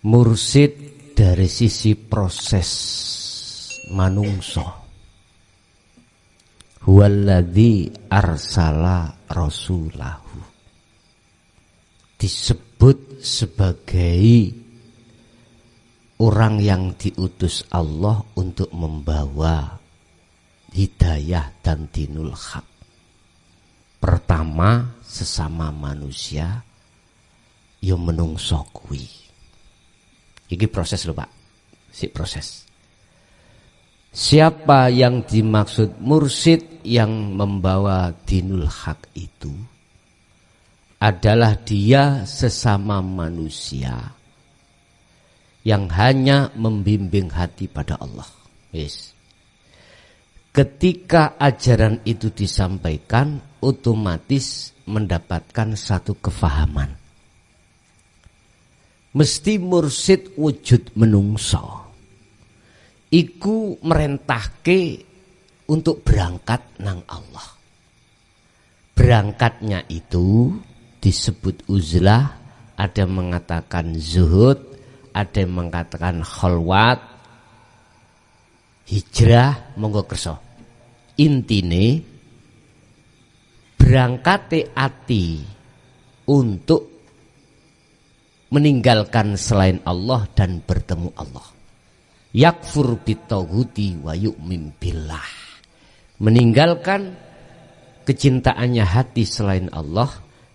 Mursid dari sisi proses manungso. Huwaladzi arsala rasulahu. Disebut sebagai orang yang diutus Allah untuk membawa hidayah dan dinul haq. Pertama sesama manusia yo menungso kuwi. Iki proses lho Pak. Si proses. Siapa yang dimaksud mursid yang membawa dinul haq itu adalah dia sesama manusia yang hanya membimbing hati pada Allah. Yes. Ketika ajaran itu disampaikan, otomatis mendapatkan satu kefahaman. Mesti mursid wujud menungso. Iku merentahke untuk berangkat nang Allah. Berangkatnya itu disebut uzlah, ada mengatakan zuhud, ada yang mengatakan khalwat, hijrah, monggo kersa. Intine berangkate ati untuk meninggalkan selain Allah dan bertemu Allah. Yakfur bitaghuti wa yu'min billah. Meninggalkan kecintaannya hati selain Allah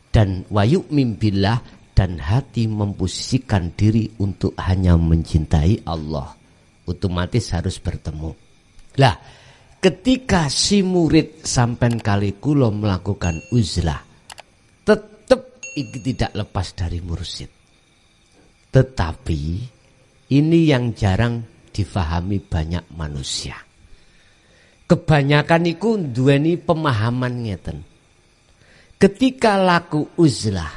dan wa yu'min billah, dan hati memposisikan diri untuk hanya mencintai Allah. Otomatis harus bertemu. Lah, ketika si murid sampean kali kula melakukan uzlah, tetap iki tidak lepas dari mursid. Tetapi ini yang jarang difahami banyak manusia. Kebanyakan iku duweni pemahaman ngeten. Ketika laku uzlah,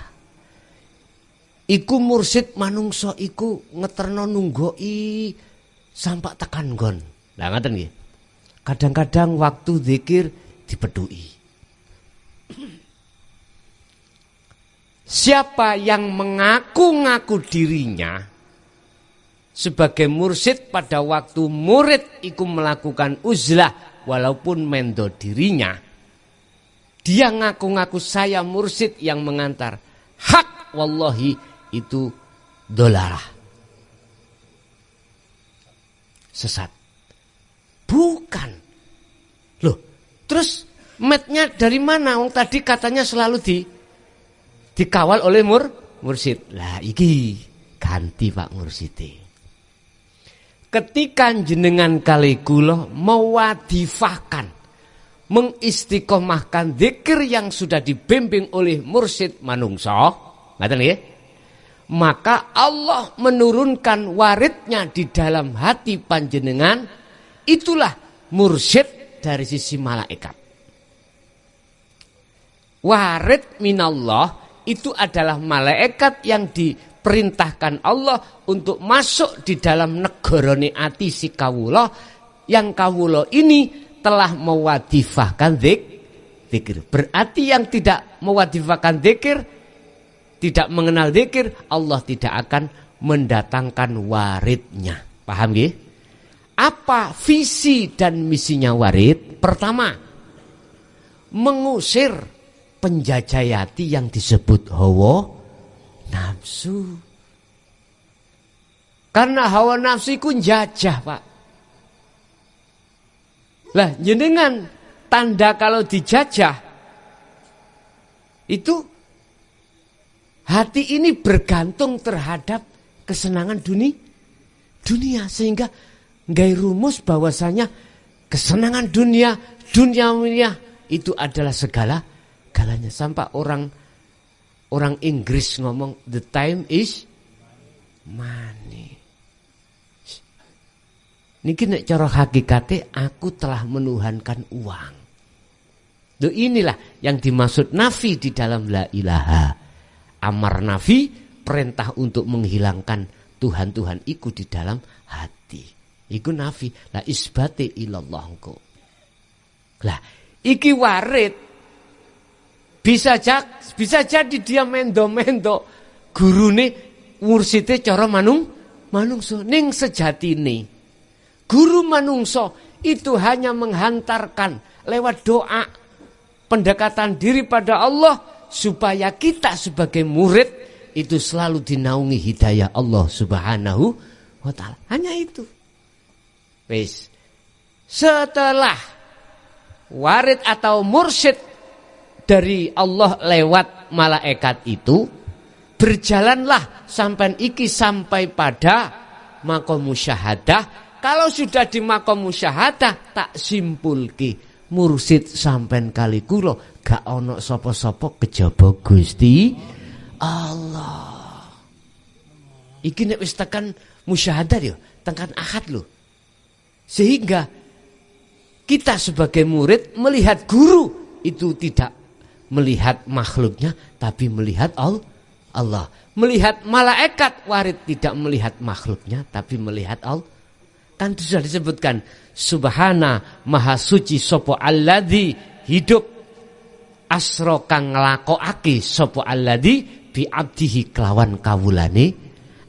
iku mursid manungso iku ngeterno nunggoki sampai tekan nggon. Lah ngaten nggih. Kadang-kadang waktu zikir dipedui. Siapa yang mengaku-ngaku dirinya sebagai mursid pada waktu murid iku melakukan uzlah walaupun mendo dirinya, dia ngaku-ngaku saya mursid yang mengantar hak, wallahi itu dolalah, sesat. Bukan. Loh, terus metnya dari mana? Wong tadi katanya selalu dikawal oleh mursid. Lah iki ganti Pak Mursidi. Ketika jenengan kali kula mewadifahkan, mengistiqomahkan zikir yang sudah dibimbing oleh mursid manungso, ngaten nggih? Maka Allah menurunkan waridnya di dalam hati panjenengan. Itulah mursyid dari sisi malaikat. Warid minallah itu adalah malaikat yang diperintahkan Allah untuk masuk di dalam negarane ati si kawula, yang kawula ini telah mewadifahkan zikir. Berarti yang tidak mewadifahkan zikir, tidak mengenal zikir, Allah tidak akan mendatangkan waridnya. Paham nggih? Apa visi dan misinya warid? Pertama, mengusir penjajayati yang disebut hawa nafsu. Karena hawa nafsu itu jajah, Pak. Lah, jenengan tanda kalau dijajah itu hati ini bergantung terhadap kesenangan dunia sehingga nggak rumus bahwasanya kesenangan duniawinya itu adalah galanya. Sampai orang Inggris ngomong the time is money. Niki nek cara hakikate aku telah menuhankan uang. Loh, inilah yang dimaksud nafi di dalam la ilaha. Amar nafi, perintah untuk menghilangkan Tuhan-Tuhan iku di dalam hati. Iku nafi, la isbate ilallah engko. Lah, iki warid bisa jadi dia mendo-mendo gurune mursite cara manungso. Ning sejatine guru manungso itu hanya menghantarkan lewat doa pendekatan diri pada Allah supaya kita sebagai murid itu selalu dinaungi hidayah Allah Subhanahu wa taala. Hanya itu. Wis. Setelah warid atau mursyid dari Allah lewat malaikat itu, berjalanlah sampai iki sampai pada maqam musyahadah. Kalau sudah di maqam musyahadah tak simpulki mursyid sampai kali kula gak ono sapa-sapa kejaba Gusti Allah. Iki nek wis tekan musyahadah yo, tekan ahad lho. Sehingga kita sebagai murid melihat guru itu tidak melihat makhluknya tapi melihat Allah. Melihat malaikat warid tidak melihat makhluknya tapi melihat Allah. Kan sudah disebutkan subhana maha suci sapa alladzi hidup asra kang nglakokake sapa alladzi bi abdihi kelawan kawulane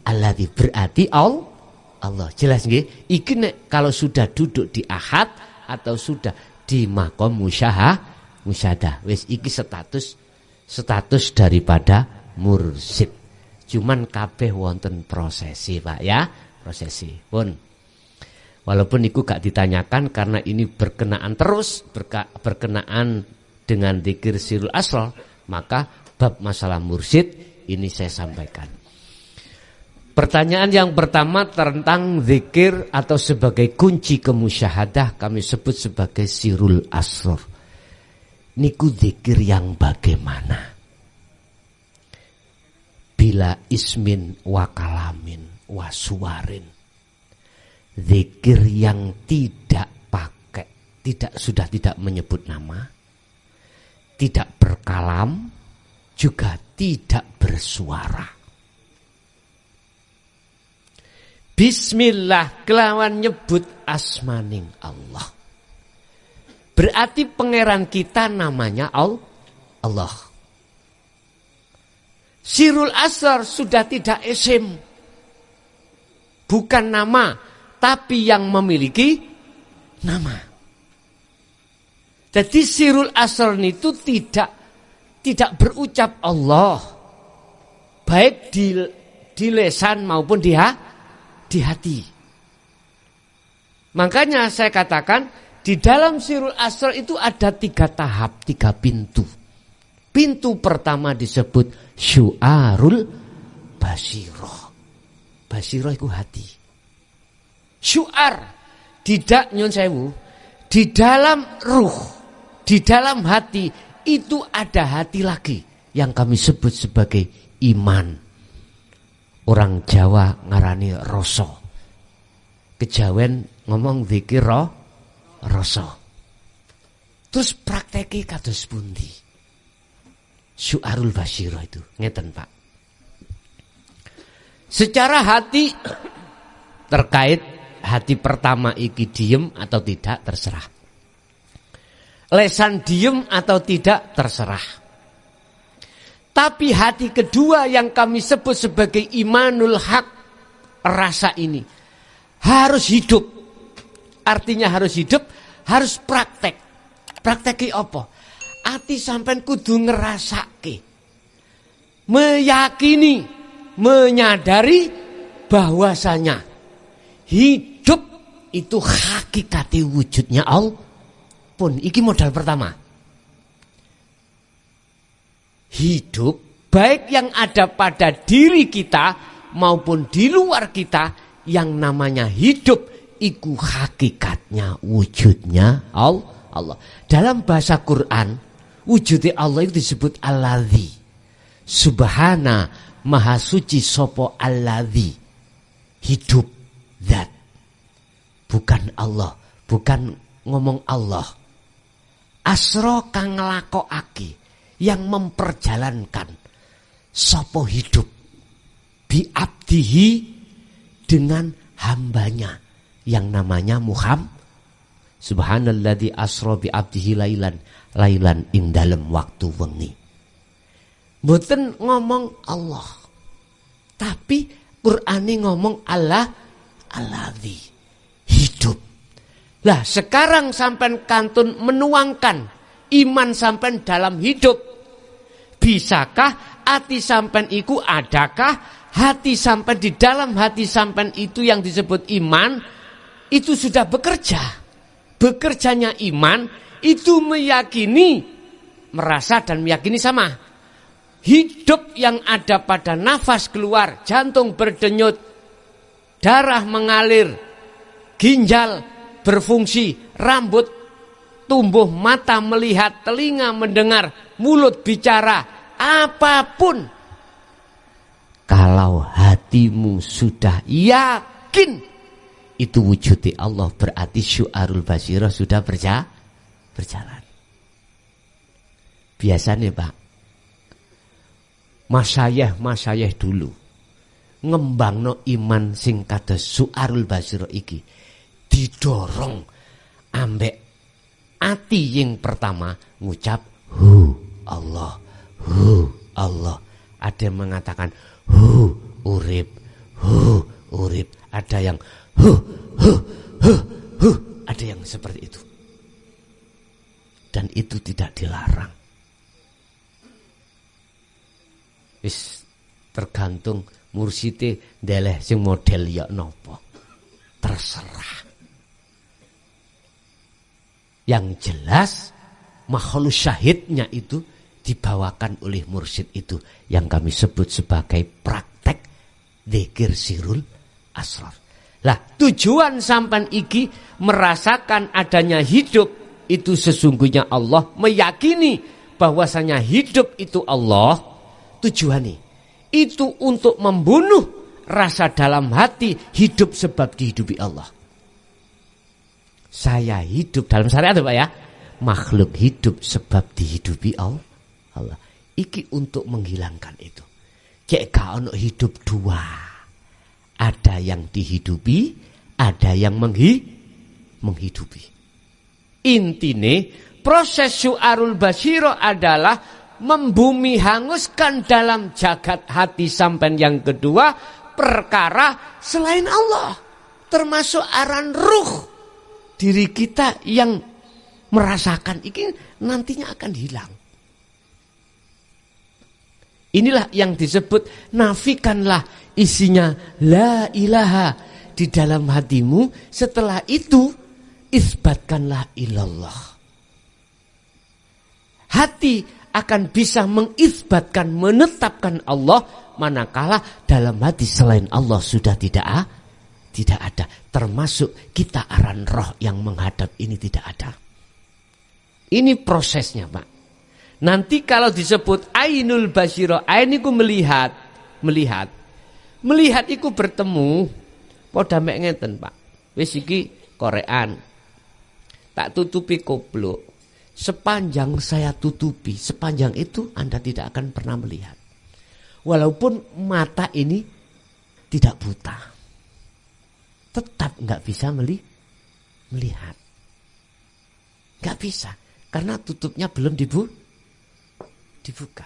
alladzi berarti Allah. Jelas nggih? Iki nek kalau sudah duduk di ahad atau sudah di maqam musyahadah wis iki status daripada mursyid. Cuman kabeh wonten prosesi, Pak ya, prosesi. Pun walaupun itu gak ditanyakan karena ini berkenaan terus berkenaan dengan dzikir sirul asrar, maka bab masalah mursyid ini saya sampaikan. Pertanyaan yang pertama tentang dzikir atau sebagai kunci kemusyahadah kami sebut sebagai sirul asrar. Niku dzikir yang bagaimana? Bila ismin wa kalamin wa suwarin. Zikir yang tidak pakai, sudah tidak menyebut nama, tidak berkalam, juga tidak bersuara. Bismillah kelawan nyebut asmaning Allah. Berarti pangeran kita namanya Allah. Sirul asrar sudah tidak isim, bukan nama, tapi yang memiliki nama. Jadi sirul asrar itu tidak berucap Allah, baik di lesan maupun di hati. Makanya saya katakan di dalam sirul asrar itu ada 3 tahap, 3 pintu. Pintu pertama disebut syu'arul basirah. Basirah itu hati. Syu'ar tidak nyun sewu, di dalam ruh, di dalam hati itu ada hati lagi yang kami sebut sebagai iman. Orang Jawa ngarani rasa. Kejawen ngomong zikir rasa. Terus prakteki kados pundi? Syu'arul basirah itu ngeten Pak. Secara hati terkait hati pertama iki diem atau tidak terserah. Lesan diem atau tidak terserah. Tapi hati kedua yang kami sebut sebagai imanul haq, rasa ini harus hidup. Artinya harus hidup, harus praktek. Prakteki apa? Ati sampean kudu ngerasake. Meyakini, menyadari bahwasanya hidup itu hakikati wujudnya Allah. Pun iki modal pertama. Hidup baik yang ada pada diri kita maupun di luar kita, yang namanya hidup iku hakikatnya wujudnya Allah. Dalam bahasa Quran wujudnya Allah itu disebut alladzi. Subhana maha suci sopo alladzi. Hidup zat. Bukan Allah, bukan ngomong Allah. Asra kang nglakokake, yang memperjalankan sopo hidup bi abdihi, dengan hambanya yang namanya Muhammad. Subhanalladzi asra bi abdihi lailan ing dalem waktu wengi. Mboten ngomong Allah, tapi Qur'ane ngomong Allah alladzi, hidup. Lah sekarang sampean kantun menuangkan iman sampean dalam hidup. Bisakah hati sampean iku, adakah hati sampean di dalam hati sampean itu yang disebut iman itu sudah bekerja? Bekerjanya iman itu meyakini, merasa dan meyakini sama. Hidup yang ada pada nafas keluar, jantung berdenyut, darah mengalir, ginjal berfungsi, rambut tumbuh, mata melihat, telinga mendengar, mulut bicara, apapun. Kalau hatimu sudah yakin itu wujudi Allah, berarti syu'arul basirah sudah berjalan. Biasanya Pak, masyayikh dulu ngembangno iman sing kados syu'arul basirah iki didorong ambek ati yang pertama ngucap Allah, Allah. Ada yang mengatakan urip, urip. Ada yang ada yang seperti itu. Dan itu tidak dilarang. Wis tergantung mursite ndeleh sing model ya napa. Terserah. Yang jelas makhluk syahidnya itu dibawakan oleh mursyid itu yang kami sebut sebagai praktek dzikir sirul asrar. Lah tujuan sampan iki merasakan adanya hidup itu sesungguhnya Allah, meyakini bahwasanya hidup itu Allah. Tujuannya itu untuk membunuh rasa dalam hati hidup sebab dihidupi Allah. Saya hidup dalam syariat Pak ya, makhluk hidup sebab dihidupi Allah. Iki untuk menghilangkan itu. Cek gak ono hidup dua. Ada yang dihidupi, ada yang menghidupi. Intine proses syu'arul basiro adalah membumi hanguskan dalam jagat hati sampai yang kedua perkara selain Allah, termasuk aran ruh. Diri kita yang merasakan ini nantinya akan hilang. Inilah yang disebut nafikanlah isinya la ilaha di dalam hatimu. Setelah itu isbatkanlah ilallah. Hati akan bisa mengisbatkan, menetapkan Allah, manakala dalam hati selain Allah sudah tidak ada. Termasuk kita aran roh yang menghadap ini tidak ada. Ini prosesnya Pak. Nanti kalau disebut ainul basiro, ain itu melihat. Melihat itu bertemu. Poda mek ngeten Pak. Wis iki korean. Tak tutupi koplok. Sepanjang saya tutupi, sepanjang itu Anda tidak akan pernah melihat. Walaupun mata ini tidak buta, tetap nggak bisa melihat. Nggak bisa, karena tutupnya belum dibuka.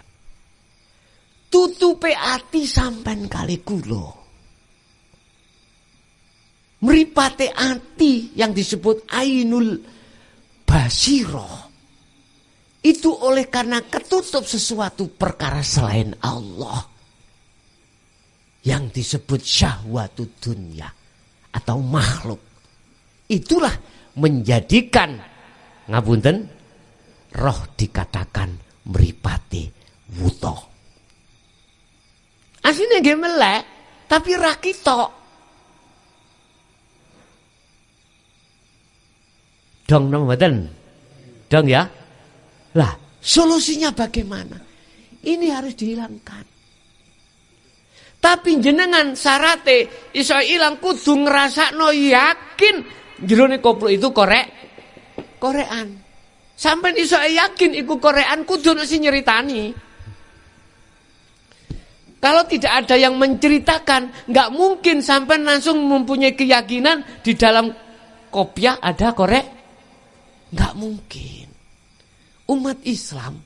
Tutupe ati sampean kali kulo. Mripate ati yang disebut ainul basiro. Itu oleh karena ketutup sesuatu perkara selain Allah. Yang disebut syahwatud dunya atau makhluk. Itulah menjadikan ngapunten roh dikatakan mripate wuta. Asline nggih melek, tapi ra kitok. Dong napa mboten? Dong ya? Lah, solusinya bagaimana? Ini harus dihilangkan. Tapi jenengan syarate iso ilang kudu ngrasakno yakin jerone koplok itu korean. Sampai iso yakin iku korean kudu ono sing nyeritani. Kalau tidak ada yang menceritakan, nggak mungkin sampai langsung mempunyai keyakinan di dalam kopiah ada korek. Nggak mungkin. Umat Islam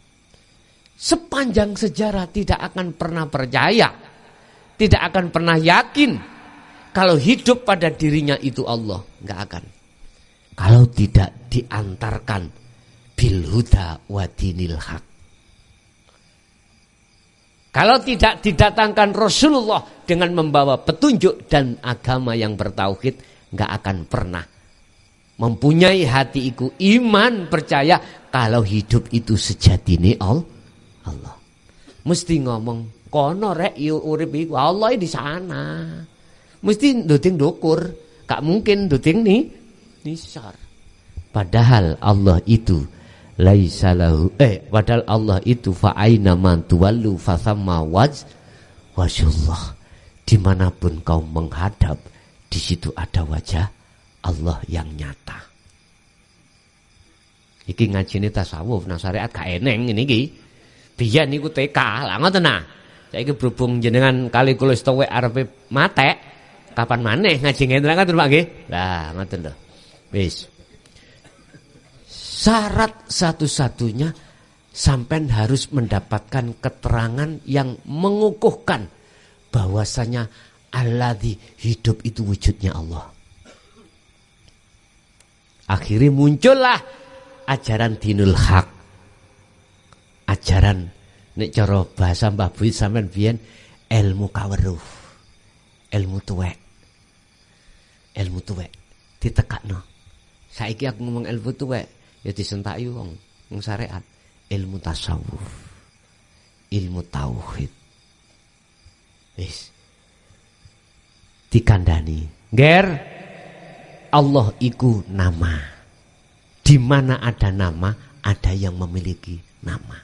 sepanjang sejarah tidak akan pernah percaya tidak akan pernah yakin kalau hidup pada dirinya itu Allah, enggak akan. Kalau tidak diantarkan bil huda wa dinil haq. Kalau tidak didatangkan Rasulullah dengan membawa petunjuk dan agama yang bertauhid, enggak akan pernah mempunyai hatiku iman percaya kalau hidup itu sejatine Allah. Mesti ngomong kono rek yo urip iku Allah di sana. Mesti nduding ndukur, gak mungkin nduding nisar. Padahal Allah itu laisa lahu padahal Allah itu fa aina man tuwallu fa thamma wajhullah. Dimanapun kau menghadap, di situ ada wajah Allah yang nyata. Iki ngajine tasawuf nang syariat gak eneng ngene iki. Biyen niku TK, lah ngoten nah. Saiki berhubung jenengan kali kula stowek arepe matek, kapan maneh ngaji ngene kan Pak nggih? Lah ngoten lho. Wis. Syarat satu-satunya sampean harus mendapatkan keterangan yang mengukuhkan bahwasanya alladzi hidup itu wujudnya Allah. Akhirnya muncullah ajaran dinul haq. Ajaran nek cara bahasa Mbah Buyut sampean biyen ilmu kaweruh. Ilmu tuwek. Ilmu tuwek ditekakno. Saiki aku ngomong ilmu tuwek ya disentaki wong syariat. Ilmu tasawuf. Ilmu tauhid. Wis. Dikandani. Nger Allah iku nama. Di mana ada nama, ada yang memiliki nama.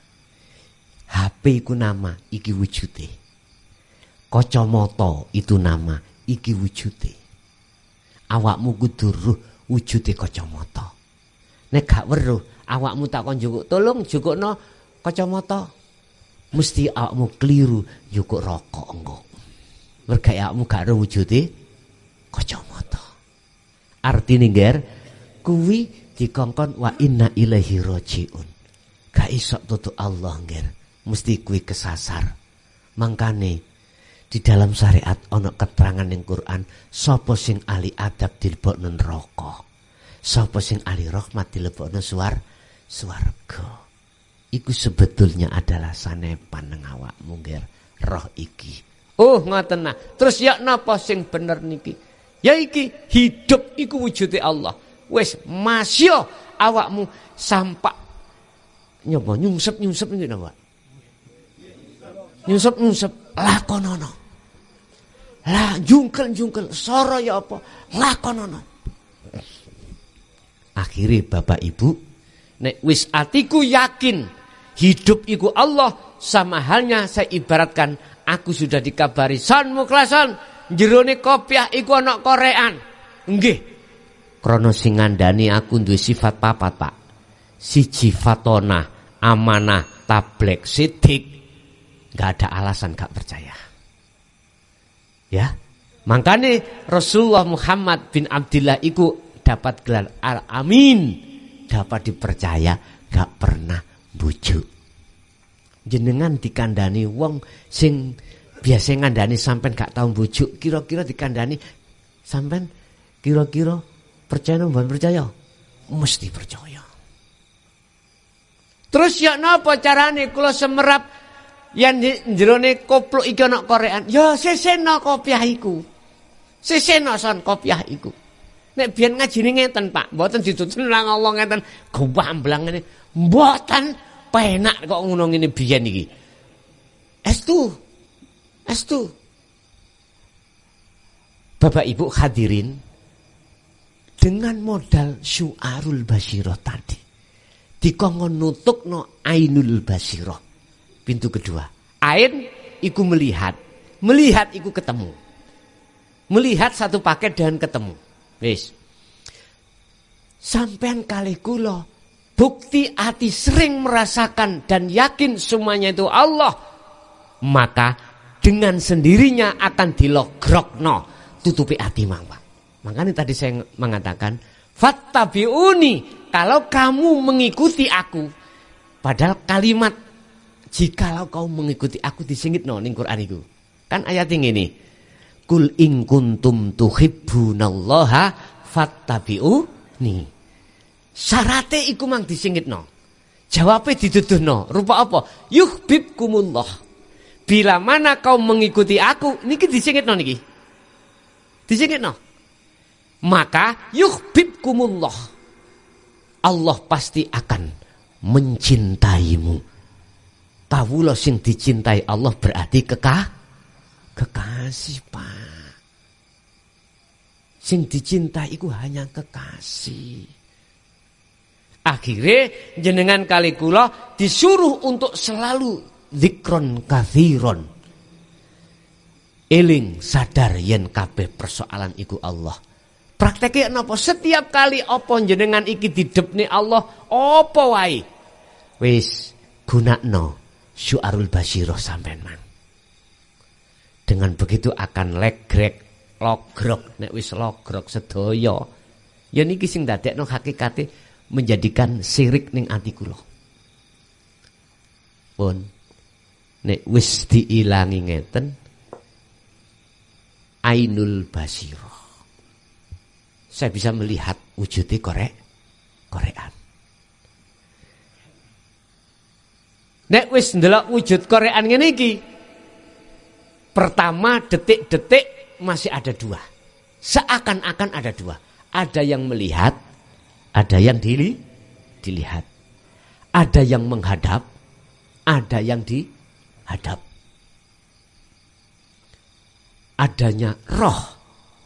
HP iku nama, iki wujude. Kacamata itu nama, iki wujude. Awakmu kudu roh wujude kacamata. Nek gak weruh, awakmu tak kon njukuk, tolong njukukno kacamata. Mesti awakmu keliru njukuk rokok engko. Merga awakmu gak roh wujude kacamata. Artine ngger kuwi dikongkon wa inna ilaihi rajiun. Gak iso tutuk Allah ngger. Mesti kuwi kesasar. Mangkane di dalam syariat ana keterangan ning Quran, sapa sing ahli adab dilebokno neraka. Sapa sing ahli rahmat dilebokno swarga. Iku sebetulnya adalah sanepan nang awakmu ngger roh iki. Oh ngoten nah. Terus ya napa sing bener niki? Ya iki hidup iku wujude Allah. Wis masya awakmu sampak nyoba nyungsep iki napa? Nyungsep lakonono. Lah jungkel soro ya apa? Lakonono. Akhirnya Bapak Ibu, nek wis atiku yakin hidup iku Allah, sama halnya saya ibaratkan aku sudah dikabari son muklason jerone kopiah iku ana korean. Nggih. Krana sing ngandani aku duwe sifat papat, Pak. Siji fatona, amanah, tablek, sidik. Gak ada alasan gak percaya. Ya. Makanya Rasulullah Muhammad bin Abdillah iku dapat gelar Al-Amin. Dapat dipercaya, gak pernah bujuk. Jenengan dikandani wong sing biasa ngandani sampean gak tau bujuk. Kira-kira dikandani sampean kira-kira percaya napa percaya? Mesti percaya. Terus ya napa carane kula semerap yang jerone kopluk iki ana korean? Ya sesena kopiah iku. Sesena son kopiah iku. Nek biyen ngajine ngeten, Pak, mboten ditutur nang Allah ngeten gamblang ngene. Mboten penak kok ngono ngene biyen iki. Estu. Bapak Ibu hadirin, dengan modal syu'arul basyirah tadi dikongkon nutukno ainul basyirah. Pintu kedua, ain iku melihat iku ketemu. Melihat satu paket dan ketemu. Wis. Sampean kali kula bukti hati sering merasakan dan yakin semuanya itu Allah, maka dengan sendirinya akan dilogrokno tutupi hati mangpa. Makanya tadi saya mengatakan fattabi'uni, kalau kamu mengikuti aku. Padahal kalimat jikalau kau mengikuti aku disingitno ning Quran iku. Kan ayat ini. Kul in kuntum tuhibbunallaha fattabi'uni. Syarate iku mang disingitno. Jawabe diduduhno. Rupa apa? Yuhibbukumullah. Bila mana kau mengikuti aku, niki disingitno niki. Disingitno. Maka yuhibbukumullah. Allah pasti akan mencintaimu. Kawula sing dicintai Allah berarti kekasih, Pak. Sing dicintai iku hanya kekasih. Akhirnya jenengan kali kula disuruh untuk selalu zikron kathiron. Eling sadar yen kabeh persoalan iku Allah. Prakteknya napa? Setiap kali apa jenengan iki didepne Allah, apa wae wis gunakno syu'arul basyirah sampean mang. Dengan begitu akan legrek, logrok, nek wis logrok sedaya. Ya niki sing dadekno hakikate menjadikan sirik ning ati kula. Pun nek wis diilangi ngeten ainul basyirah. Saya bisa melihat wujudnya korean. Nek wis ndelok wujud korean ngene iki. Pertama detik-detik masih ada dua. Seakan-akan ada dua. Ada yang melihat, ada yang dilihat. Ada yang menghadap, ada yang dihadap. Adanya roh,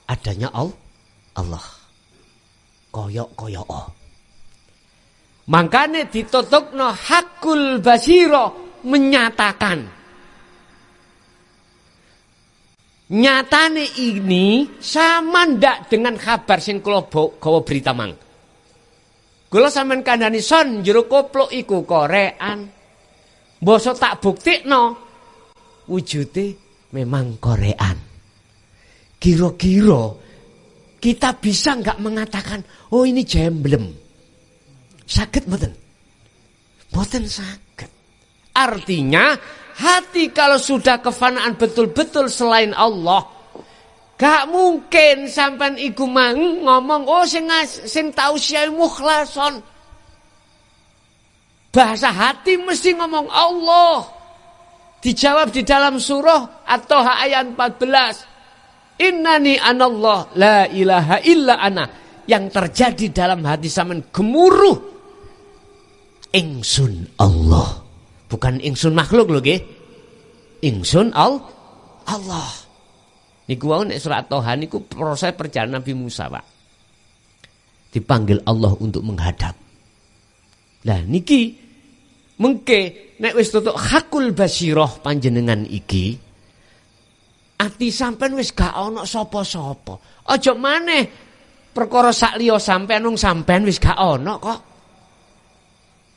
adanya Allah. Koyok-koyok. Makanya ditutupno hakul basiro menyatakan. Nyatane ini sama ndak dengan kabar sing kula gawa berita mang. Kula sampean kandhani son jero koplok iku korean. Mbasa tak buktikno wujude memang korean. Kira-kira kita bisa enggak mengatakan, oh ini jemblem. Sakit mboten? Mboten sakit. Artinya hati kalau sudah kefanaan betul-betul selain Allah, gak mungkin sampean iku mang ngomong oh sing tau syai mukhlason. Bahasa hati mesti ngomong Allah. Dijawab di dalam surah At-Taha ayat 14. Innani anallah la ilaha illa ana. Yang terjadi dalam hati sampean gemuruh. Ingsun Allah. Bukan ingsun makhluk lho nggih. Ingsun Allah. Niku wau nek surat At-Taha niku proses perjalanan Nabi Musa, Pak. Dipanggil Allah untuk menghadap. Lah niki mengke nek wis tutuk hakul basyirah panjenengan iki ati sampean wis gak ana sapa-sapa. Aja maneh perkara sak liya sampean wong sampean wis gak ana kok.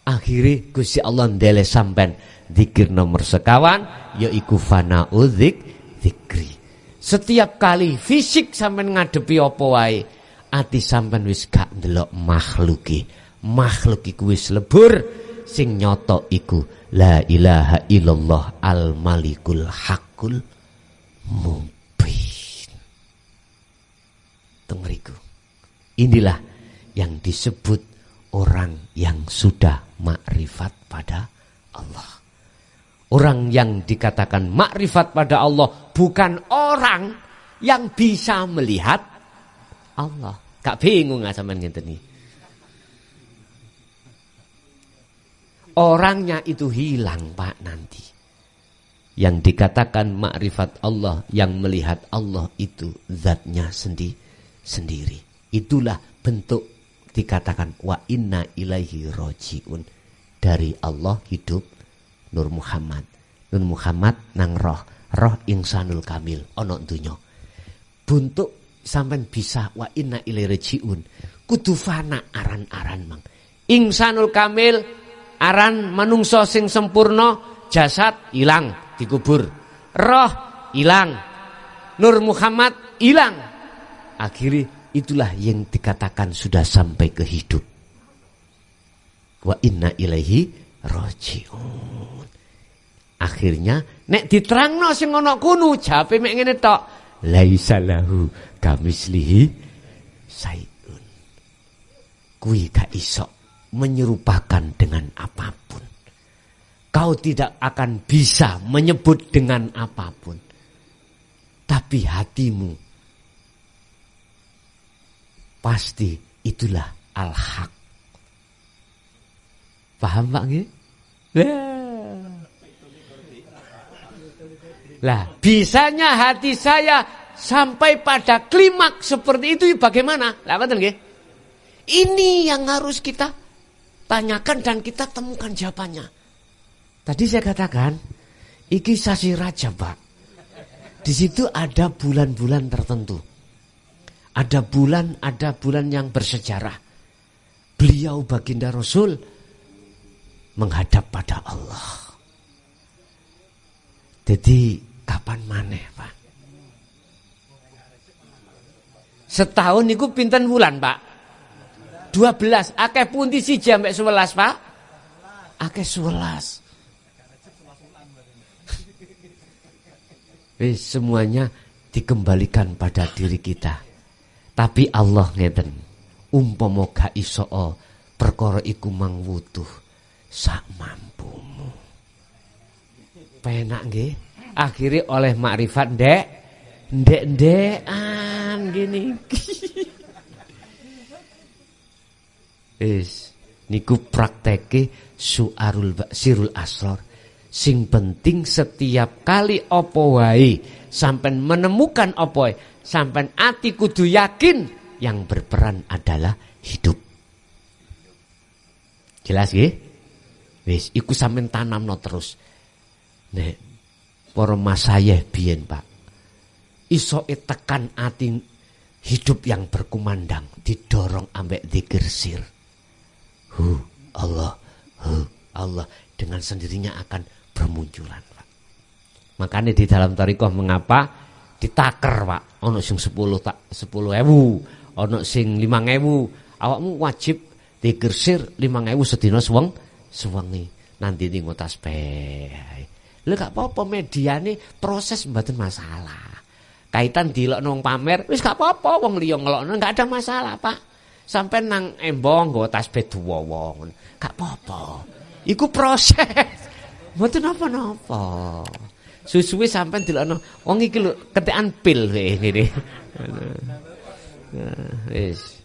Akhire Gusti Allah ndele sampean zikir nomor sekawan yaiku fana'u zikri. Setiap kali fisik sampean ngadepi apa wae, ati sampean wis gak ndelok makhluki. Makhluk iku wis lebur, sing nyoto iku la ilaha illallah al malikul hakul mubin. Tengeriku. Inilah yang disebut orang yang sudah makrifat pada Allah. Orang yang dikatakan makrifat pada Allah bukan orang yang bisa melihat Allah. Gak bingung gak sampean ngenten iki. Orangnya itu hilang, Pak, nanti. Yang dikatakan makrifat Allah, yang melihat Allah itu zatnya sendiri. Itulah bentuk dikatakan wa inna ilaihi roji'un. Dari Allah hidup Nur Muhammad. Nur Muhammad nang roh ingsanul kamil ana donya. Buntuk sampean bisa wa inna ilaihi roji'un. Kudu fana aran-aran mang. Ingsanul kamil aran manungsa sing sempurna, jasad ilang dikubur, roh ilang, Nur Muhammad ilang. Akhirnya itulah yang dikatakan sudah sampai ke hidup. Wa inna ilaihi roji'un. Akhirnya nek diterangno sing ana kuno jawabe mek ngene tok. Laisa lahu kamislihi sayun. Kuwi gak iso menyerupakan dengan apapun. Kau tidak akan bisa menyebut dengan apapun. Tapi hatimu pasti itulah al-haq. Paham Pak nggih? Lah, bisanya hati saya sampai pada klimaks seperti itu bagaimana? Lah ngoten nggih. Ini yang harus kita tanyakan dan kita temukan jawabannya. Tadi saya katakan, iki sasi Rajab, Pak. Di situ ada bulan-bulan tertentu. Ada bulan yang bersejarah. Beliau baginda Rasul menghadap pada Allah. Jadi kapan maneh, Pak? Setahun niku pinten bulan, Pak? 12. Akeh pundi siji sampai 11, Pak? Akeh 11. Semuanya dikembalikan pada diri kita. Tapi Allah ngeten, umpama gak iso perkara iku mang wutuh sak mampumu. Penak nggih. Akhirnya oleh makrifat ndek-ndekan gini. Niku prakteke sirul asrar. Sing penting setiap kali apa wae sampean menemukan apa wae, sampean ati kudu yakin yang berperan adalah hidup. Jelas nggih? Wis iku sampean tanamno terus. Nek para masayeh biyen, Pak. Iso tekan ati hidup yang berkumandang, didorong ambek zikir sir. Allah, Allah dengan sendirinya akan bermunculan, Pak. Makanya di dalam thariqah mengapa ditaker, Pak. Ono sing 10.000, ono sing 5.000. Awakmu wajib zikir sir 5.000 sedina sewengi. Nanti ning tasbih. Lha gak apa-apa mediane proses mboten masalah. Kaitan dilokno wong pamer wis gak apa-apa wong liya ngelokno gak ada masalah, Pak. Sampai nang embong nggo tasbih duwa wong. Gak apa-apa. Iku proses. Mboten napa-napa. Susuwe sampean dilokno wong iki lho ketekan pil ngene. Wis.